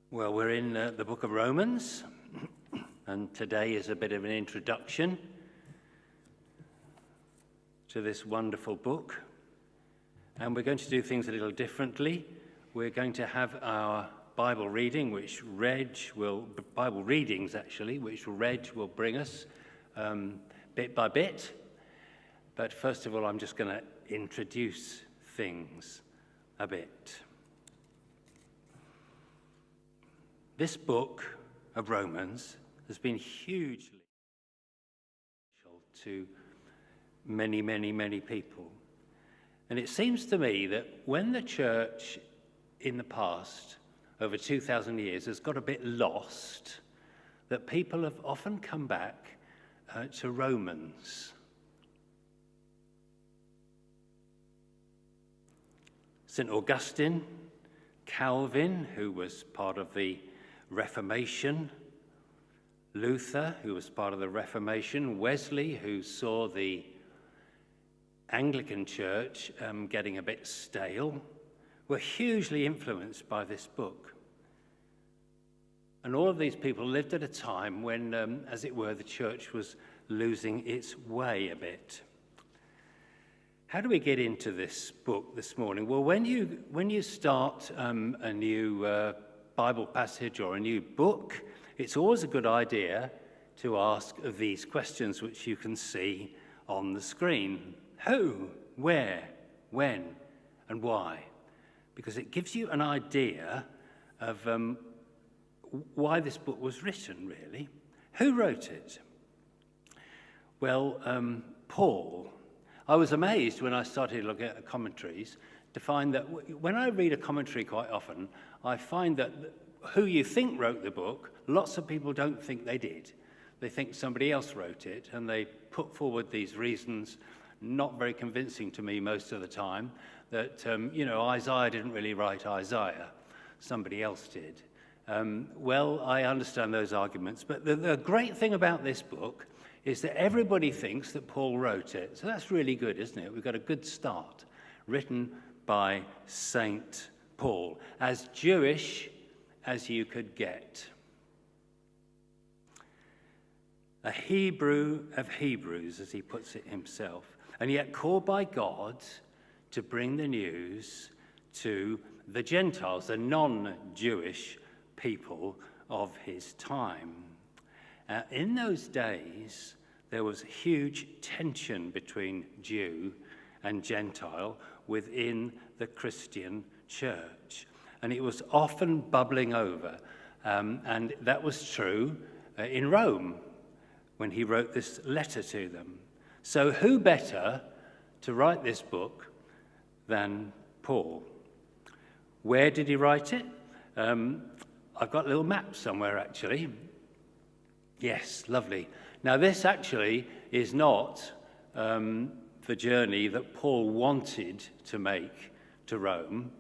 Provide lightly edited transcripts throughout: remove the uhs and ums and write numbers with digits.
Well, we're in the book of Romans, and today is a bit of an introduction to this wonderful book. And we're going to do things a little differently. We're going to have our Bible reading, which Reg will bring us bit by bit. But first of all, I'm just going to introduce things a bit. This book of Romans has been hugely beneficial to many, many, many people. And it seems to me that when the church in the past, over 2,000 years, has got a bit lost, that people have often come back to Romans. St. Augustine, Calvin, who was part of the Reformation, Luther, who was part of the Reformation, Wesley, who saw the Anglican Church getting a bit stale, were hugely influenced by this book. And all of these people lived at a time when, as it were, the church was losing its way a bit. How do we get into this book this morning? Well, when you start a new Bible passage or a new book, it's always a good idea to ask these questions, which you can see on the screen. Who, where, when, and why? Because it gives you an idea of why this book was written, really. Who wrote it? Well, Paul. I was amazed when I started looking at commentaries to find that when I read a commentary quite often, I find that who you think wrote the book, lots of people don't think they did. They think somebody else wrote it, and they put forward these reasons, not very convincing to me most of the time, that, Isaiah didn't really write Isaiah. Somebody else did. Well, I understand those arguments, but the great thing about this book is that everybody thinks that Paul wrote it. So that's really good, isn't it? We've got a good start, written by Saint Paul, as Jewish as you could get. A Hebrew of Hebrews, as he puts it himself, and yet called by God to bring the news to the Gentiles, the non-Jewish people of his time. In those days, there was huge tension between Jew and Gentile within the Christian church. And it was often bubbling over. And that was true in Rome when he wrote this letter to them. So who better to write this book than Paul? Where did he write it? I've got a little map somewhere, actually. Yes, lovely. Now, this actually is not the journey that Paul wanted to make to Rome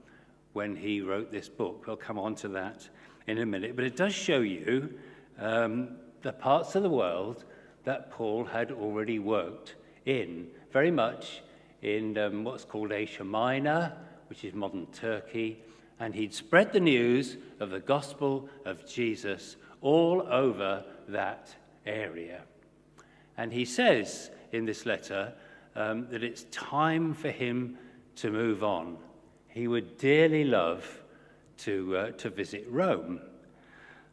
when he wrote this book. We'll come on to that in a minute. But it does show you the parts of the world that Paul had already worked in, very much in what's called Asia Minor, which is modern Turkey. And he'd spread the news of the gospel of Jesus all over that area. And he says in this letter that it's time for him to move on. He would dearly love to visit Rome.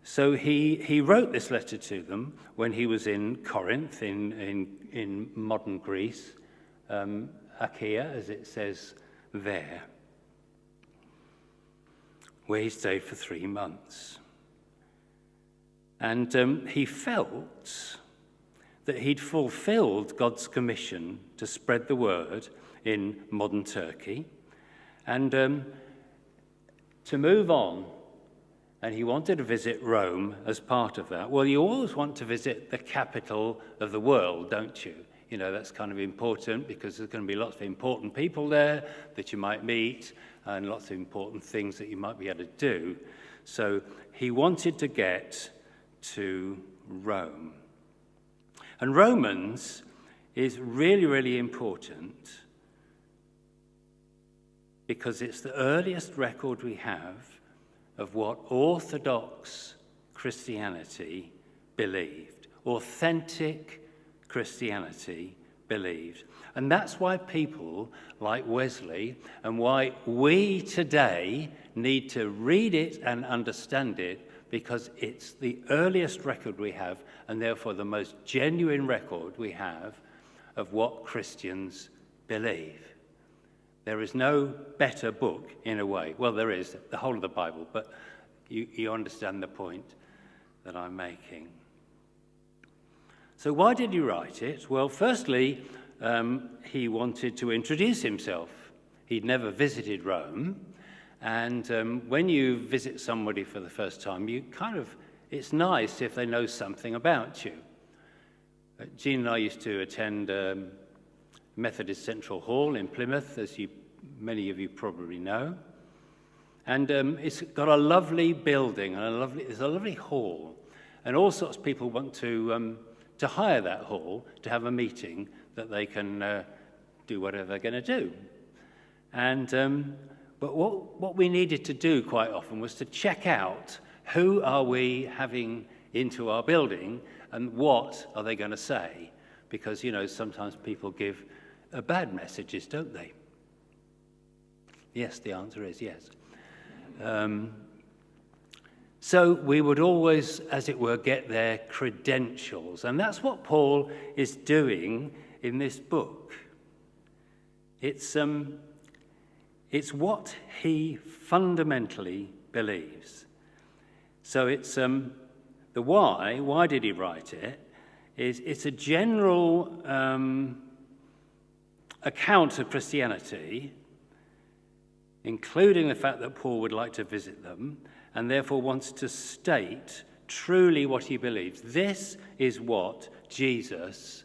So he wrote this letter to them when he was in Corinth, in modern Greece, Achaia, as it says there, where he stayed for 3 months. And he felt that he'd fulfilled God's commission to spread the word in modern Turkey and to move on. And he wanted to visit Rome as part of that. Well, you always want to visit the capital of the world, don't you? You know, that's kind of important because there's going to be lots of important people there that you might meet and lots of important things that you might be able to do. So he wanted to get to Rome. And Romans is really, really important because it's the earliest record we have of what Orthodox Christianity believed, authentic Christianity believed. And that's why people like Wesley, and why we today need to read it and understand it, because it's the earliest record we have, and therefore the most genuine record we have of what Christians believe. There is no better book, in a way. Well, there is, the whole of the Bible, but you understand the point that I'm making. So why did he write it? Well, firstly, he wanted to introduce himself. He'd never visited Rome, and when you visit somebody for the first time, it's nice if they know something about you. Jean and I used to attend Methodist Central Hall in Plymouth, as many of you probably know. And it's got a lovely building, and there's a lovely hall. And all sorts of people want to hire that hall to have a meeting that they can do whatever they're going to do. And but what we needed to do quite often was to check out who are we having into our building and what are they going to say. Because, sometimes people give bad messages, don't they? Yes, the answer is yes. So we would always, as it were, get their credentials. And that's what Paul is doing in this book. It's what he fundamentally believes. So it's the why. Why did he write it? It's a general account of Christianity, including the fact that Paul would like to visit them, and therefore wants to state truly what he believes. This is what Jesus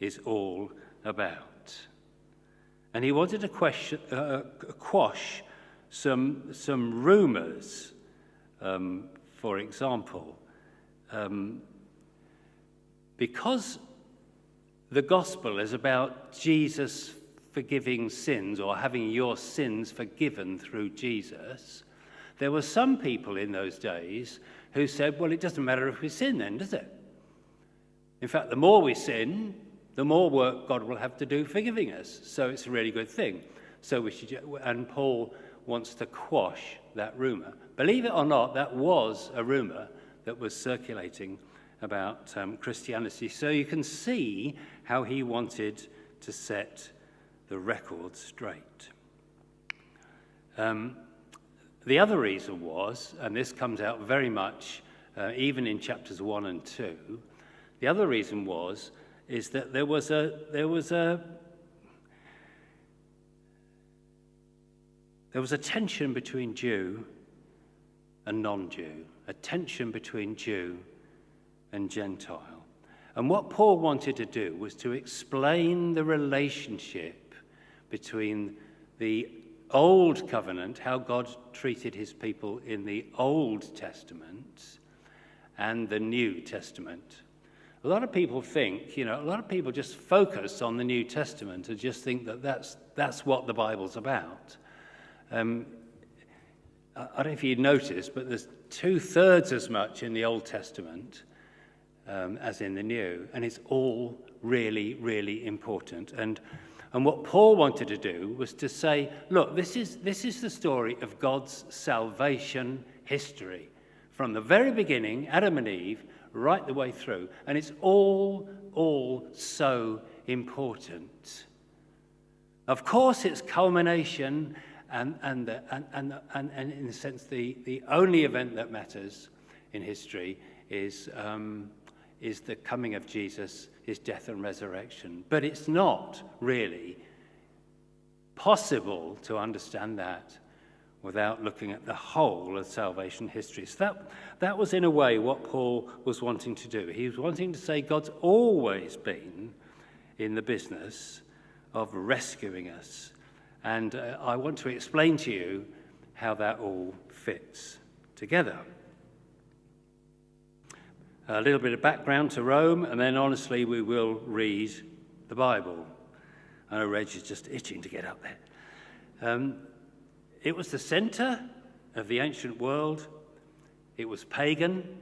is all about. And he wanted to quash some rumours, for example. Because the gospel is about Jesus forgiving sins, or having your sins forgiven through Jesus, there were some people in those days who said, well, it doesn't matter if we sin then, does it? In fact, the more we sin, the more work God will have to do forgiving us. So it's a really good thing. And Paul wants to quash that rumor. Believe it or not, that was a rumor that was circulating about Christianity. So you can see how he wanted to set the record straight. The other reason was, and this comes out very much even in chapters 1 and 2, the other reason is that there was a tension between Jew and non-Jew, a tension between Jew and Gentile. And what Paul wanted to do was to explain the relationship between the Old Covenant, how God treated his people in the Old Testament, and the New Testament. A lot of people think, a lot of people just focus on the New Testament and just think that that's what the Bible's about. I don't know if you'd noticed, but there's 2/3 as much in the Old Testament as in the New, and it's all really, really important. And what Paul wanted to do was to say, look, this is the story of God's salvation history. From the very beginning, Adam and Eve, right the way through. And it's all so important. Of course, its culmination and in a sense, the only event that matters in history is the coming of Jesus, his death and resurrection. But it's not really possible to understand that without looking at the whole of salvation history. So that was, in a way, what Paul was wanting to do. He was wanting to say God's always been in the business of rescuing us. And I want to explain to you how that all fits together. A little bit of background to Rome, and then honestly we will read the Bible. I know Reg is just itching to get up there. It was the center of the ancient world, it was pagan,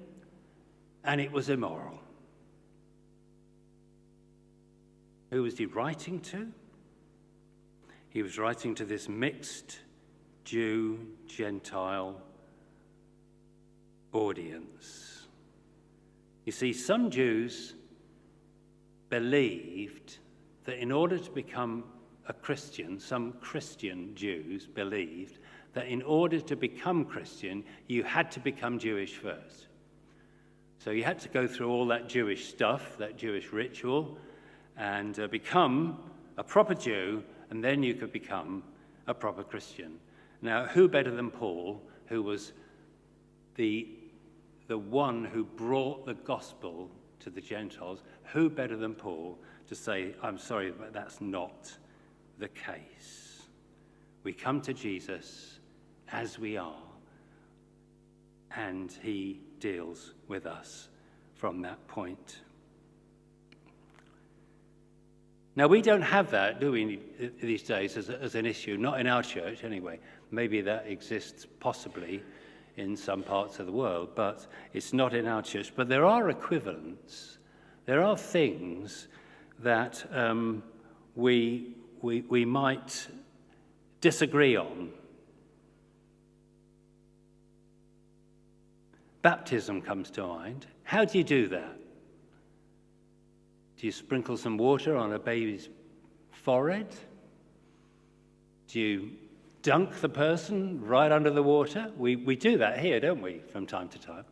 and it was immoral. Who was he writing to? He was writing to this mixed Jew-Gentile audience. You see, some Jews believed that in order to become a Christian, some Christian Jews believed that in order to become Christian, you had to become Jewish first. So you had to go through all that Jewish stuff, that Jewish ritual, and become a proper Jew, and then you could become a proper Christian. Now, who better than Paul, who was the one who brought the gospel to the Gentiles, who better than Paul to say, I'm sorry, but that's not the case. We come to Jesus as we are, and he deals with us from that point. Now, we don't have that, do we, these days as an issue, not in our church anyway. Maybe that exists possibly in some parts of the world, but it's not in our church. But there are equivalents. There are things that we might disagree on. Baptism comes to mind. How do you do that? Do you sprinkle some water on a baby's forehead? Do you dunk the person right under the water? We do that here, don't we, from time to time?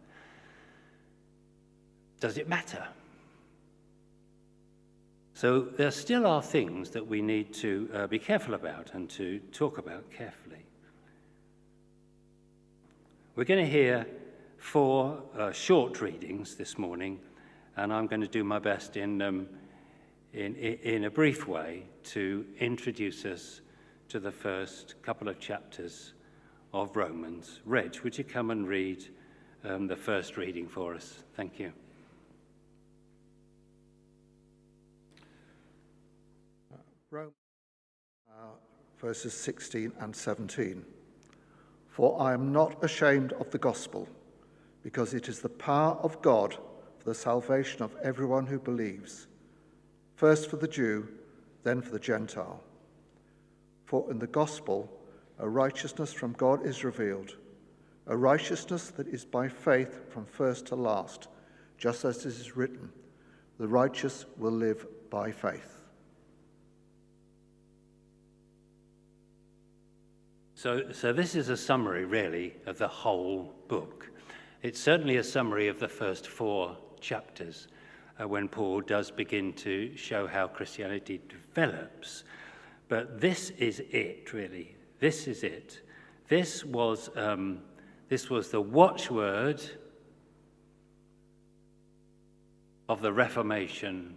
Does it matter? So there still are things that we need to be careful about and to talk about carefully. We're going to hear 4 short readings this morning, and I'm going to do my best in a brief way to introduce us to the first couple of chapters of Romans. Reg, would you come and read the first reading for us? Thank you. Romans, verses 16 and 17. For I am not ashamed of the gospel, because it is the power of God for the salvation of everyone who believes, first for the Jew, then for the Gentile. For in the gospel a righteousness from God is revealed, a righteousness that is by faith from first to last, just as it is written, the righteous will live by faith. So this is a summary, really, of the whole book. It's certainly a summary of the first 4 chapters, when Paul does begin to show how Christianity develops. But this is it, really. This is it. This was the watchword of the Reformation: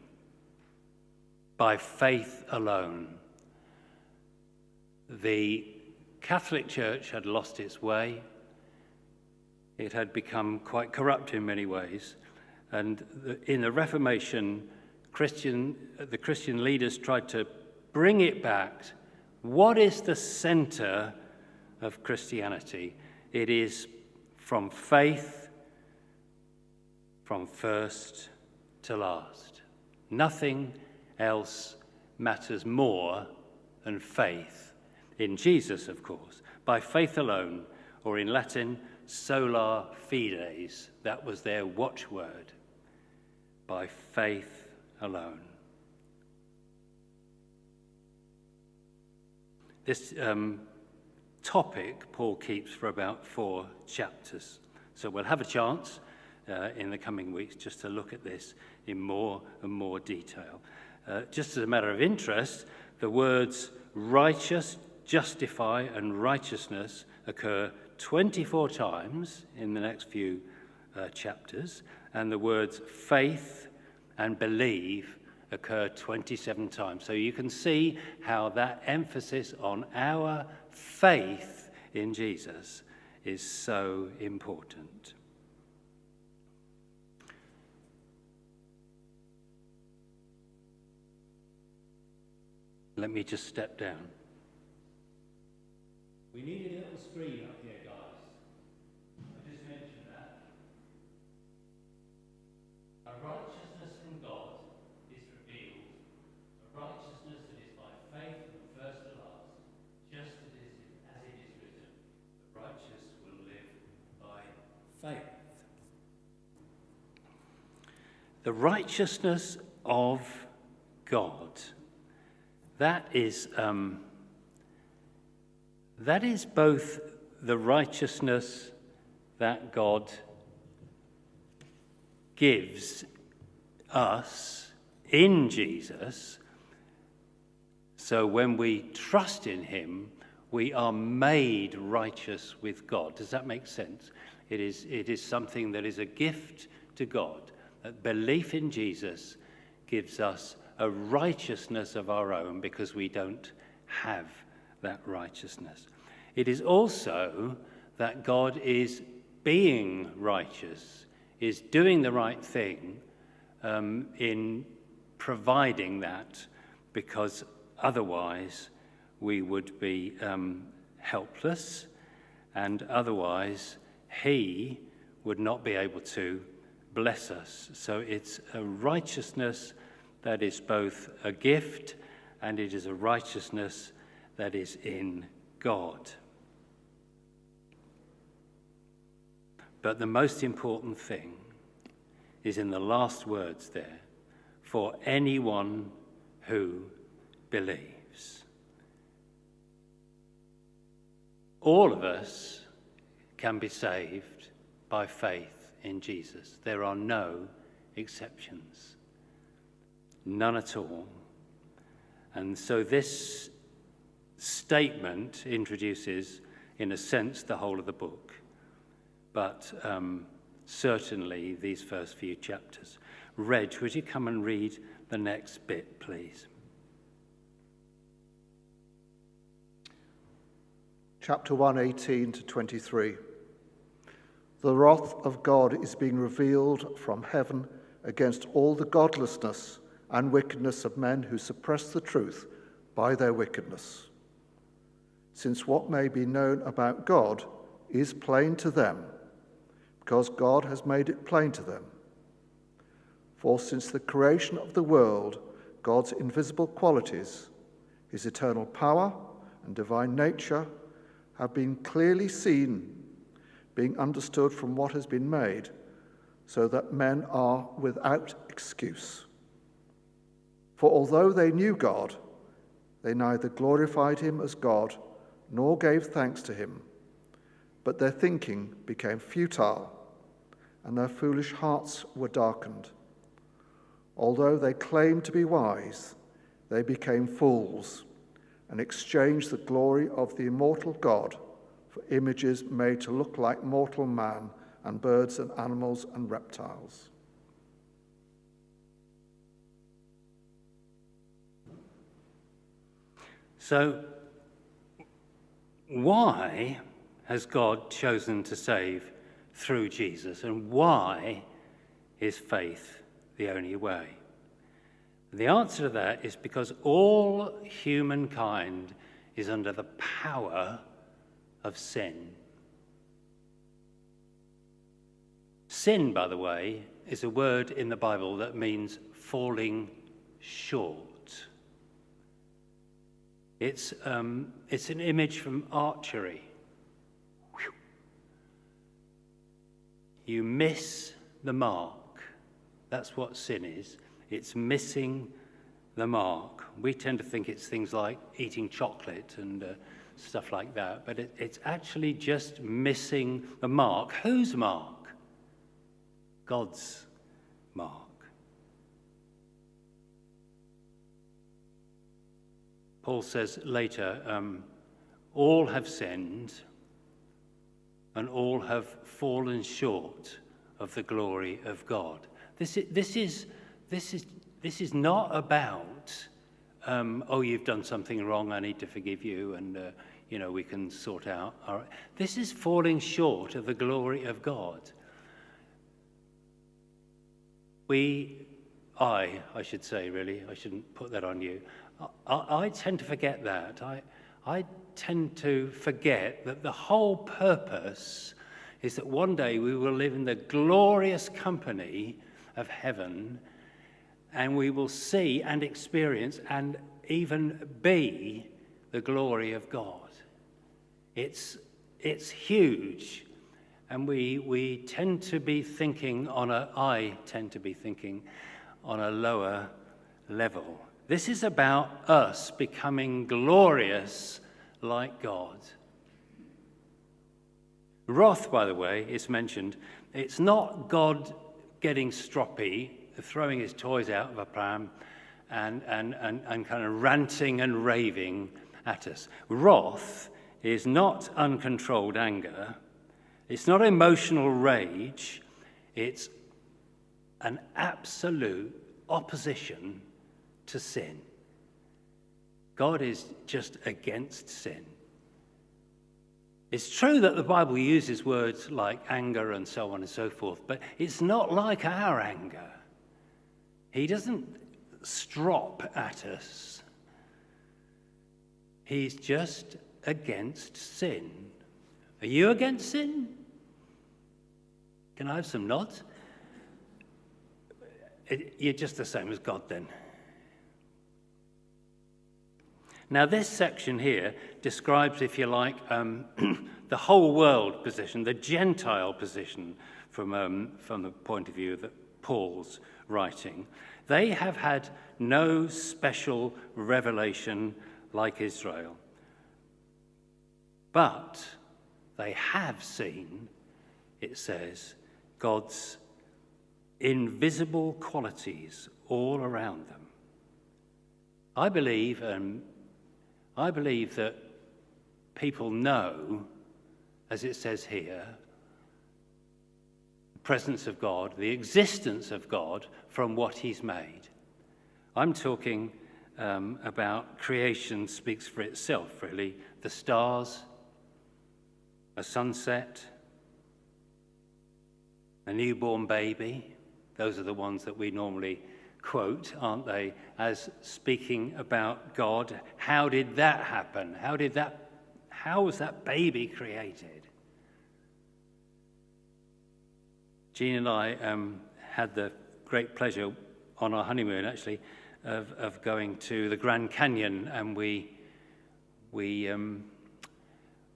by faith alone. The Catholic Church had lost its way. It had become quite corrupt in many ways. And in the Reformation, the Christian leaders tried to bring it back. What is the center of Christianity? It is from faith, from first to last. Nothing else matters more than faith. In Jesus, of course, by faith alone, or in Latin, sola fides. That was their watchword. By faith alone. This topic Paul keeps for about 4 chapters. So we'll have a chance in the coming weeks just to look at this in more and more detail. Just as a matter of interest, the words righteous, justify, and righteousness occur 24 times in the next few chapters, and the words faith and believe occur 27 times. So you can see how that emphasis on our faith in Jesus is so important. Let me just step down. We need a little screen up here, guys. faith. The righteousness of God, that is both the righteousness that God gives us in Jesus. So when we trust in him, we are made righteous with God. Does that make sense? It is something that is a gift to God. That belief in Jesus gives us a righteousness of our own because we don't have that righteousness. It is also that God is being righteous, is doing the right thing in providing that, because otherwise we would be helpless, and otherwise he would not be able to bless us. So it's a righteousness that is both a gift and it is a righteousness that is in God. But the most important thing is in the last words there, for anyone who believes. All of us can be saved by faith in Jesus. There are no exceptions, none at all. And so this statement introduces, in a sense, the whole of the book, but certainly these first few chapters. Reg, would you come and read the next bit, please? Chapter 1, 18 to 23. The wrath of God is being revealed from heaven against all the godlessness and wickedness of men who suppress the truth by their wickedness. Since what may be known about God is plain to them, because God has made it plain to them. For since the creation of the world, God's invisible qualities, his eternal power and divine nature, have been clearly seen, being understood from what has been made, so that men are without excuse. For although they knew God, they neither glorified him as God nor gave thanks to him, but their thinking became futile, and their foolish hearts were darkened. Although they claimed to be wise, they became fools, and exchanged the glory of the immortal God for images made to look like mortal man and birds and animals and reptiles. So, why has God chosen to save through Jesus, and why is faith the only way? The answer to that is because all humankind is under the power of sin. Sin, by the way, is a word in the Bible that means falling short. It's an image from archery. You miss the mark. That's what sin is. It's missing the mark. We tend to think it's things like eating chocolate and stuff like that, but it's actually just missing the mark. Whose mark? God's mark. Paul says later, all have sinned and all have fallen short of the glory of God. This is not about, oh, you've done something wrong, I need to forgive you, and we can sort out. All right. This is falling short of the glory of God. I should say, really, I shouldn't put that on you. I tend to forget that. I tend to forget that the whole purpose is that one day we will live in the glorious company of heaven, and we will see and experience and even be the glory of God. It's huge, And we tend to be thinking I tend to be thinking on a lower level. This is about us becoming glorious like God. Wrath, by the way, is mentioned. It's not God getting stroppy, throwing his toys out of a pram and kind of ranting and raving at us. Wrath is not uncontrolled anger. It's not emotional rage. It's an absolute opposition to sin. God is just against sin. It's true that the Bible uses words like anger and so on and so forth, but it's not like our anger. He doesn't strop at us. He's just against sin. Are you against sin? Can I have some nods? You're just the same as God then. Now, this section here describes, if you like, the whole world position, the Gentile position from the point of view that Paul's writing. They have had no special revelation like Israel. But they have seen, it says, God's invisible qualities all around them. I believe that people know, as it says here, the presence of God, the existence of God from what he's made. I'm talking about creation speaks for itself, really. The stars, a sunset, a newborn baby. Those are the ones that we normally quote, aren't they, as speaking about God. How did that happen? How was that baby created? Jean and I had the great pleasure on our honeymoon, actually, of going to the Grand Canyon, and we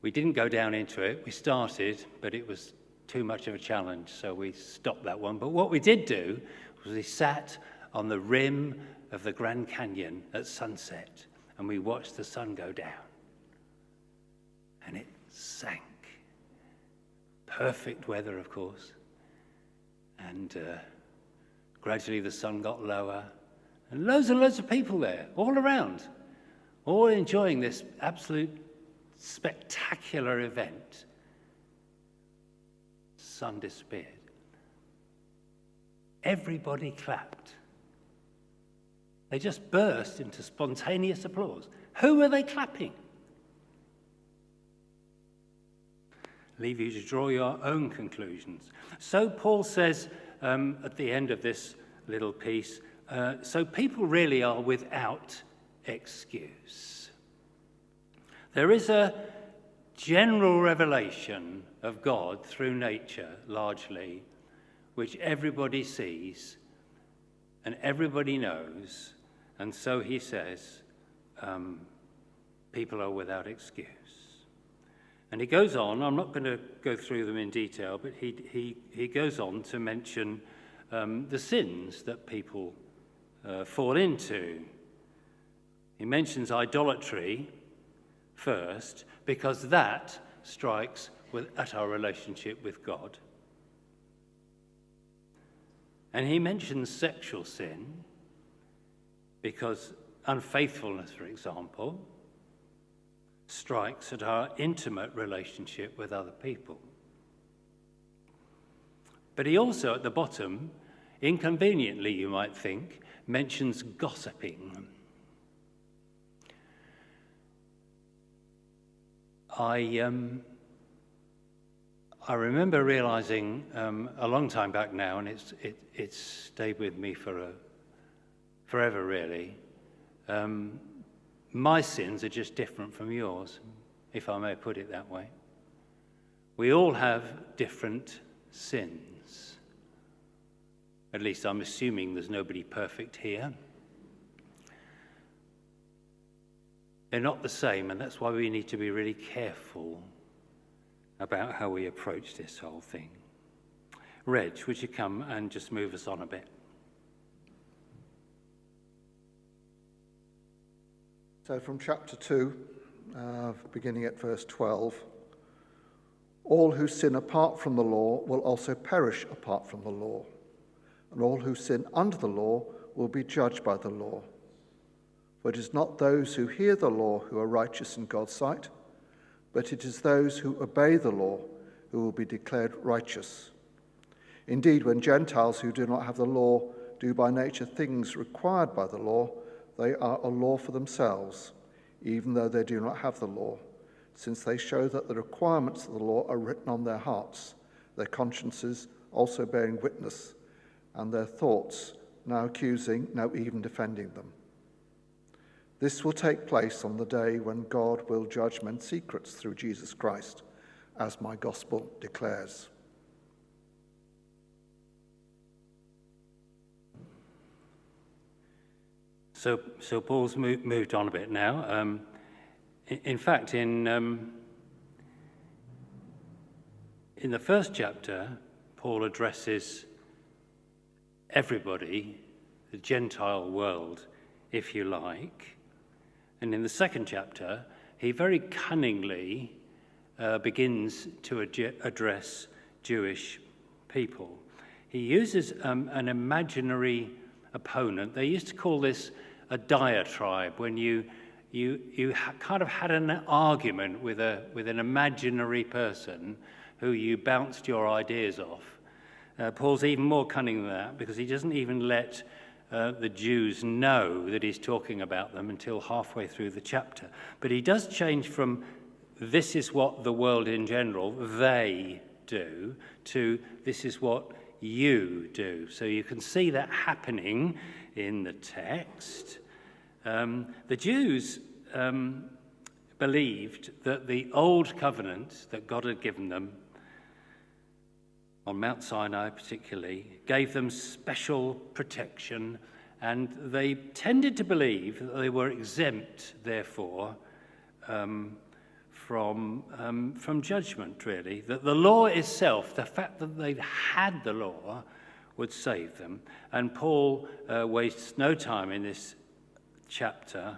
didn't go down into it. We started, but it was too much of a challenge, so we stopped that one. But what we did do was we sat on the rim of the Grand Canyon at sunset, and we watched the sun go down. And it sank. Perfect weather, of course. And gradually the sun got lower, and loads of people there, all around, all enjoying this absolute spectacular event. The sun disappeared. Everybody clapped. They just burst into spontaneous applause. Who were they clapping? Leave you to draw your own conclusions. So Paul says at the end of this little piece, so people really are without excuse. There is a general revelation of God through nature, largely, which everybody sees and everybody knows, and so he says, people are without excuse. And he goes on, I'm not going to go through them in detail, but he goes on to mention the sins that people fall into. He mentions idolatry first, because that strikes at our relationship with God. And he mentions sexual sin, because unfaithfulness, for example, strikes at our intimate relationship with other people. But he also, at the bottom, inconveniently, you might think, mentions gossiping. I remember realizing a long time back now, and it's stayed with me forever, really. My sins are just different from yours, if I may put it that way. We all have different sins. At least I'm assuming there's nobody perfect here. They're not the same, and that's why we need to be really careful about how we approach this whole thing. Reg, would you come and just move us on a bit? So from chapter 2, beginning at verse 12, all who sin apart from the law will also perish apart from the law, and all who sin under the law will be judged by the law. For it is not those who hear the law who are righteous in God's sight, but it is those who obey the law who will be declared righteous. Indeed, when Gentiles who do not have the law do by nature things required by the law, they are a law for themselves, even though they do not have the law, since they show that the requirements of the law are written on their hearts, their consciences also bearing witness, and their thoughts now accusing, now even defending them. This will take place on the day when God will judge men's secrets through Jesus Christ, as my gospel declares. So Paul's moved on a bit now. In fact, in the first chapter, Paul addresses everybody, the Gentile world, if you like. And in the second chapter, he very cunningly begins to address Jewish people. He uses an imaginary opponent. They used to call this a diatribe, when you kind of had an argument with an imaginary person who you bounced your ideas off. Paul's even more cunning than that, because he doesn't even let the Jews know that he's talking about them until halfway through the chapter. But he does change from this is what the world in general, they do, to this is what you do. So you can see that happening in the text. The Jews believed that the old covenant that God had given them, on Mount Sinai particularly, gave them special protection, and they tended to believe that they were exempt, therefore, from judgment, really. That the law itself, the fact that they had the law, would save them. And Paul wastes no time in this chapter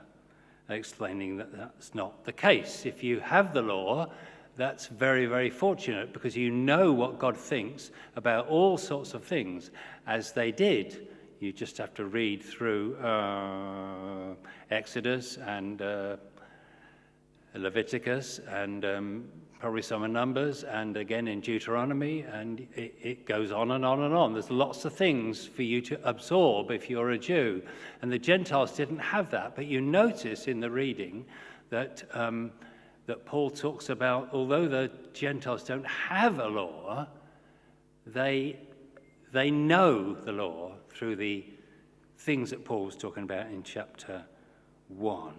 explaining that that's not the case. If you have the law, that's very, very fortunate, because you know what God thinks about all sorts of things, as they did. You just have to read through Exodus and Leviticus and probably some in Numbers, and again in Deuteronomy, and it goes on and on and on. There's lots of things for you to absorb if you're a Jew. And the Gentiles didn't have that, but you notice in the reading that that Paul talks about, although the Gentiles don't have a law, they know the law through the things that Paul was talking about in chapter 1.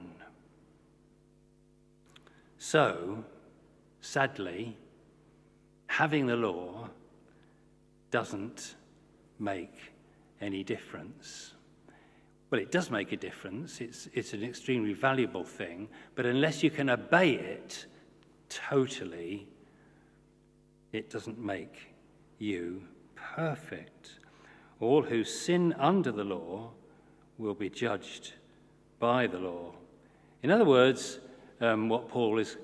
So, sadly, having the law doesn't make any difference. Well, it does make a difference. It's an extremely valuable thing, but unless you can obey it totally, it doesn't make you perfect. All who sin under the law will be judged by the law. In other words, what Paul is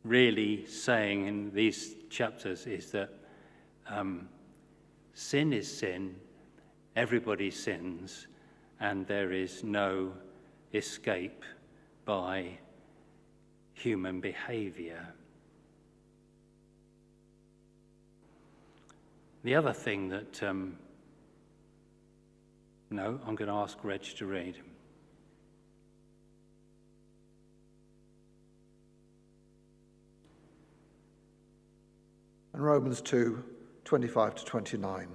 really saying in these chapters is that sin is sin, everybody sins, and there is no escape by human behavior. The other thing that, no, I'm going to ask Reg to read. And Romans 2, 25 to 29.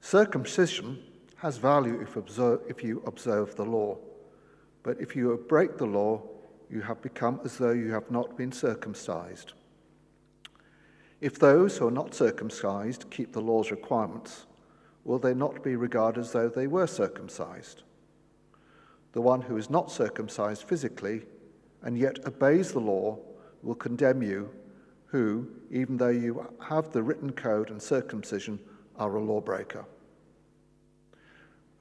Circumcision has value if you observe the law, but if you break the law, you have become as though you have not been circumcised. If those who are not circumcised keep the law's requirements, will they not be regarded as though they were circumcised? The one who is not circumcised physically and yet obeys the law will condemn you, who, even though you have the written code and circumcision, are a lawbreaker.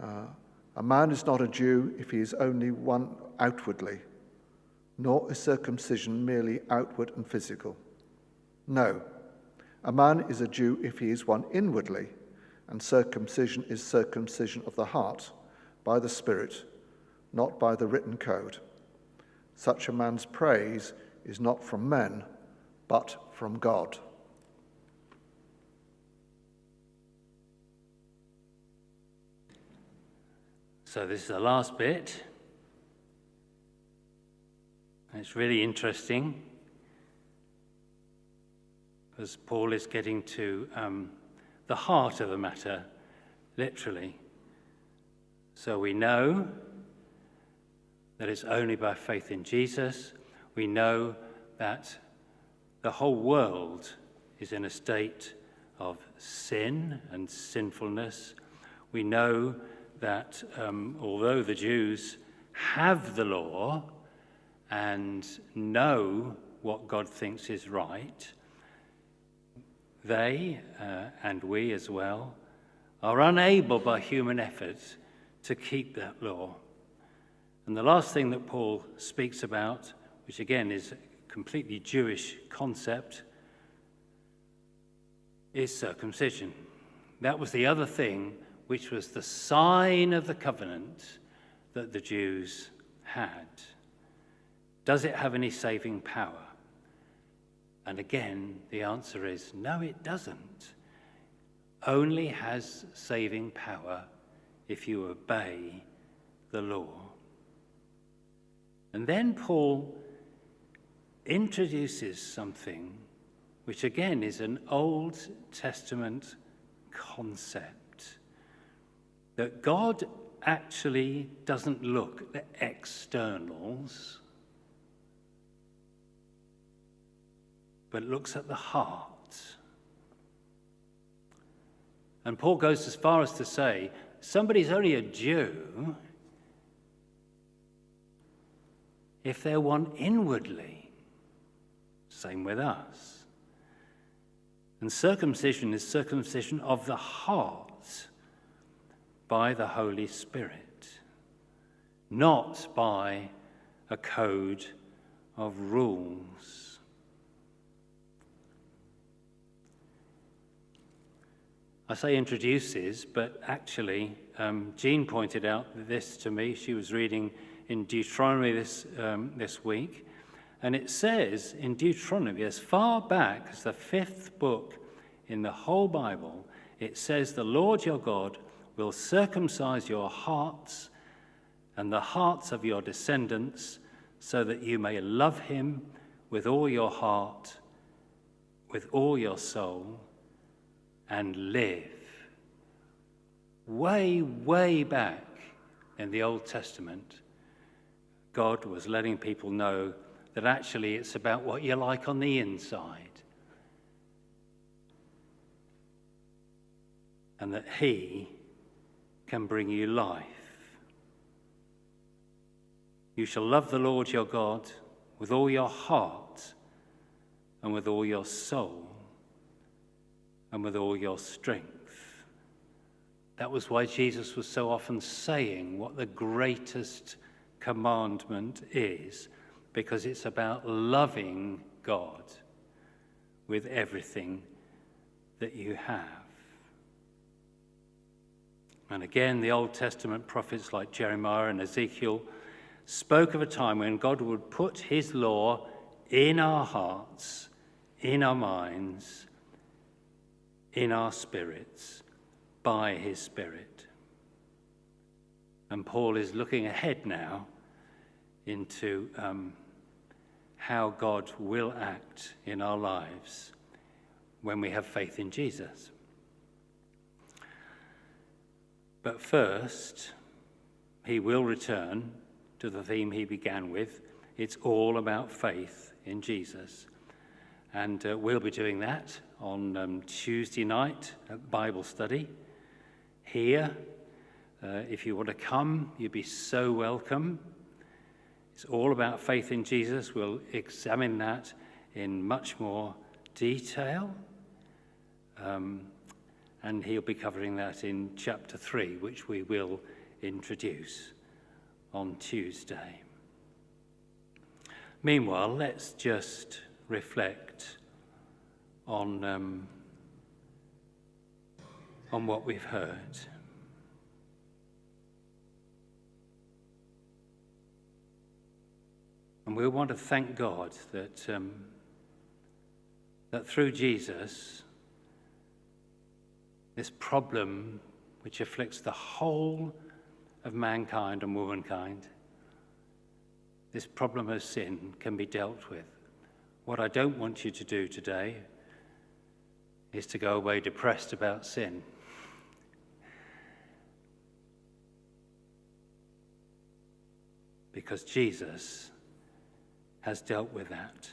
A man is not a Jew if he is only one outwardly, nor is circumcision merely outward and physical. No, a man is a Jew if he is one inwardly, and circumcision is circumcision of the heart, by the Spirit, not by the written code. Such a man's praise is not from men, but from God. So this is the last bit. It's really interesting because Paul is getting to the heart of the matter, literally. So we know that it's only by faith in Jesus. We know that the whole world is in a state of sin and sinfulness. We know that although the Jews have the law and know what God thinks is right, they, and we as well, are unable by human effort to keep that law. And the last thing that Paul speaks about, which again is a completely Jewish concept, is circumcision. That was the other thing which was the sign of the covenant that the Jews had. Does it have any saving power? And again, the answer is no, it doesn't. Only has saving power if you obey the law. And then Paul introduces something which again is an Old Testament concept, that God actually doesn't look at the externals, but looks at the heart. And Paul goes as far as to say, somebody's only a Jew if they're one inwardly. Same with us. And circumcision is circumcision of the heart by the Holy Spirit, not by a code of rules. I say introduces, but actually Jean pointed out this to me. She was reading in Deuteronomy this week, and it says in Deuteronomy, as far back as the 5th book in the whole Bible, it says, the Lord your God will circumcise your hearts and the hearts of your descendants, so that you may love him with all your heart, with all your soul, and live. Way, way back in the Old Testament, God was letting people know that actually it's about what you're like on the inside. And that he can bring you life. You shall love the Lord your God with all your heart and with all your soul and with all your strength. That was why Jesus was so often saying what the greatest commandment is, because it's about loving God with everything that you have. And again, the Old Testament prophets like Jeremiah and Ezekiel spoke of a time when God would put his law in our hearts, in our minds, in our spirits, by his Spirit. And Paul is looking ahead now into how God will act in our lives when we have faith in Jesus. But first, he will return to the theme he began with. It's all about faith in Jesus. And we'll be doing that on Tuesday night at Bible study here. If you want to come, you'd be so welcome. It's all about faith in Jesus. We'll examine that in much more detail. And he'll be covering that in chapter 3, which we will introduce on Tuesday. Meanwhile, let's just reflect on what we've heard. And we want to thank God that through Jesus, this problem which afflicts the whole of mankind and womankind, this problem of sin can be dealt with. What I don't want you to do today is to go away depressed about sin. Because Jesus has dealt with that.